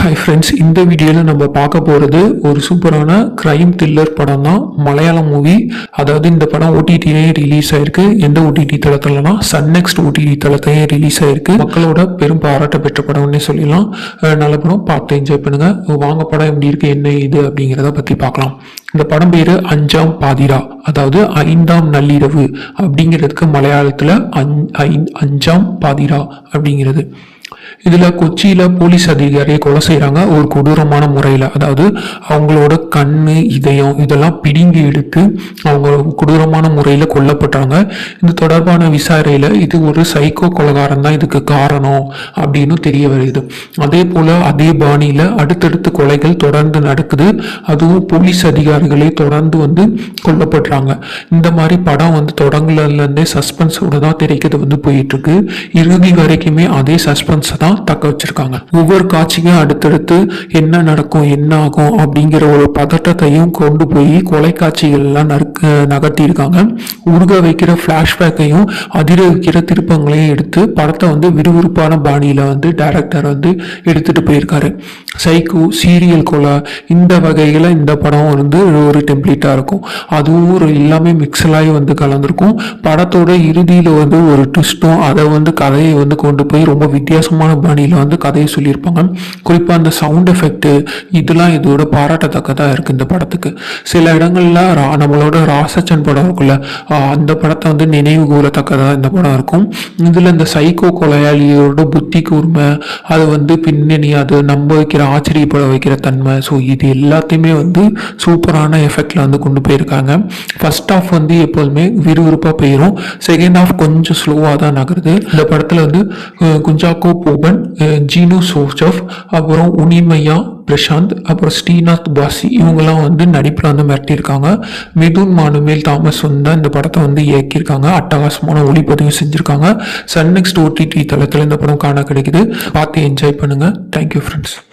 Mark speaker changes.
Speaker 1: Hi friends, இந்த வீடியோவில் நம்ம பார்க்க போகிறது ஒரு சூப்பரான க்ரைம் த்ரில்லர் படம் தான். மலையாளம் மூவி. அதாவது இந்த படம் ஓடிடிலே ரிலீஸ் ஆயிருக்கு. எந்த ஓடிடி தளத்துலனா சன் நெக்ஸ்ட் ஓடிடி தளத்தையே ரிலீஸ் ஆயிருக்கு. மக்களோட பெரும் பாராட்ட பெற்ற படம்னே சொல்லலாம். நல்ல படம், பார்த்து என்ஜாய் பண்ணுங்க. வாங்க படம் எப்படி இருக்கு, என்ன இது அப்படிங்கிறத பற்றி பார்க்கலாம். இந்த படம் பேர் அஞ்சாம் பாதிரா, அதாவது ஐந்தாம் நள்ளிரவு அப்படிங்கிறதுக்கு மலையாளத்தில் அஞ்சாம் பாதிரா அப்படிங்கிறது. இதில் கொச்சியில் போலீஸ் அதிகாரியை கொலை செய்கிறாங்க ஒரு கொடூரமான முறையில். அதாவது அவங்களோட கண்ணு, இதயம் இதெல்லாம் பிடுங்கி எடுத்து அவங்க கொடூரமான முறையில் கொல்லப்பட்டாங்க. இது தொடர்பான விசாரணையில் இது ஒரு சைக்கோ கொலைகாரன் தான் இதுக்கு காரணம் அப்படின்னு தெரிய வருது. அதே போல் அதே பாணியில் அடுத்தடுத்து கொலைகள் தொடர்ந்து நடக்குது. அதுவும் போலீஸ் அதிகாரிகளே தொடர்ந்து கொல்லப்படுறாங்க. இந்த மாதிரி படம் தொடங்குலேருந்தே சஸ்பென்ஸோட தான் திரைக்கிறது போயிட்டு இருக்கு. இறுதி வரைக்குமே அதே சஸ்பென்ஸ் தான் தக்க வச்சிருக்காங்க. ஒவ்வொரு காட்சிக்கும் அடுத்தடுத்து என்ன நடக்கும், என்ன ஆகும் அப்படிங்கிற ஒரு பதட்டத்தையும் கொண்டு போய் கொலை காட்சிகள் எல்லாம் நகர்த்தி இருக்காங்க. உருக வைக்கிற பிளாஷ்பேக்கையும் அதிர வைக்கிற திருப்பங்களையும் எடுத்து படத்தை விறுவிறுப்பான பாணியில டைரக்டர் எடுத்துட்டு போயிருக்காரு. சைக்கோ, சீரியல் கொலை, இந்த வகையில இந்த படம் ஒரு டெம்ப்ளேட்டா இருக்கும். அதுவும் எல்லாமே மிக்சலாகி கலந்துருக்கும். படத்தோட இறுதியில ஒரு ட்விஸ்டும் அதை கதையை கொண்டு போய் ரொம்ப வித்தியாசமான பாணியில் கதையை சொல்லியிருப்பாங்க. குறிப்பாக அந்த சவுண்ட் எஃபெக்ட் இதெல்லாம் இதோட பாராட்டத்தக்கதாக இருக்குது இந்த படத்துக்கு. சில இடங்கள்ல நம்மளோட ராசச்சன் படம் இருக்குல்ல, அந்த படத்தை நினைவு கூறத்தக்கதாக இந்த படம் இருக்கும். இதில் இந்த சைக்கோ கொலையாளியோட புத்தி கூர்மை, அது பின்னணி, அது நம்ப வைக்கிற, ஆச்சரியப்பட வைக்கிற தன்மை, ஸோ இது எல்லாத்தையுமே சூப்பரான எஃபெக்டில் கொண்டு போயிருக்காங்க. ஃபர்ஸ்ட் ஹாஃப் எப்போதுமே விறுவிறுப்பாக போயிடும். செகண்ட் ஹாஃப் கொஞ்சம் ஸ்லோவாக தான் நகருது. இந்த படத்தில் குஞ்சாக்கோ போபன், ஜீனு சோசப், அப்புறம் உனிமையா பிரசாந்த், அப்புறம் ஸ்ரீநாத் பாசி இவங்கெல்லாம் நடிப்பில் மிரட்டியிருக்காங்க. மிதுன் மானுமேல் தாமஸ் இந்த படத்தை இயக்கியிருக்காங்க. அட்டகாசமான ஒளிப்பதிவு செஞ்சுருக்காங்க. சன் நெக்ஸ்ட் ஓடிடி தளத்தில் இந்த படம் காண கிடைக்குது. பார்த்து என்ஜாய் பண்ணுங்க. Thank you friends.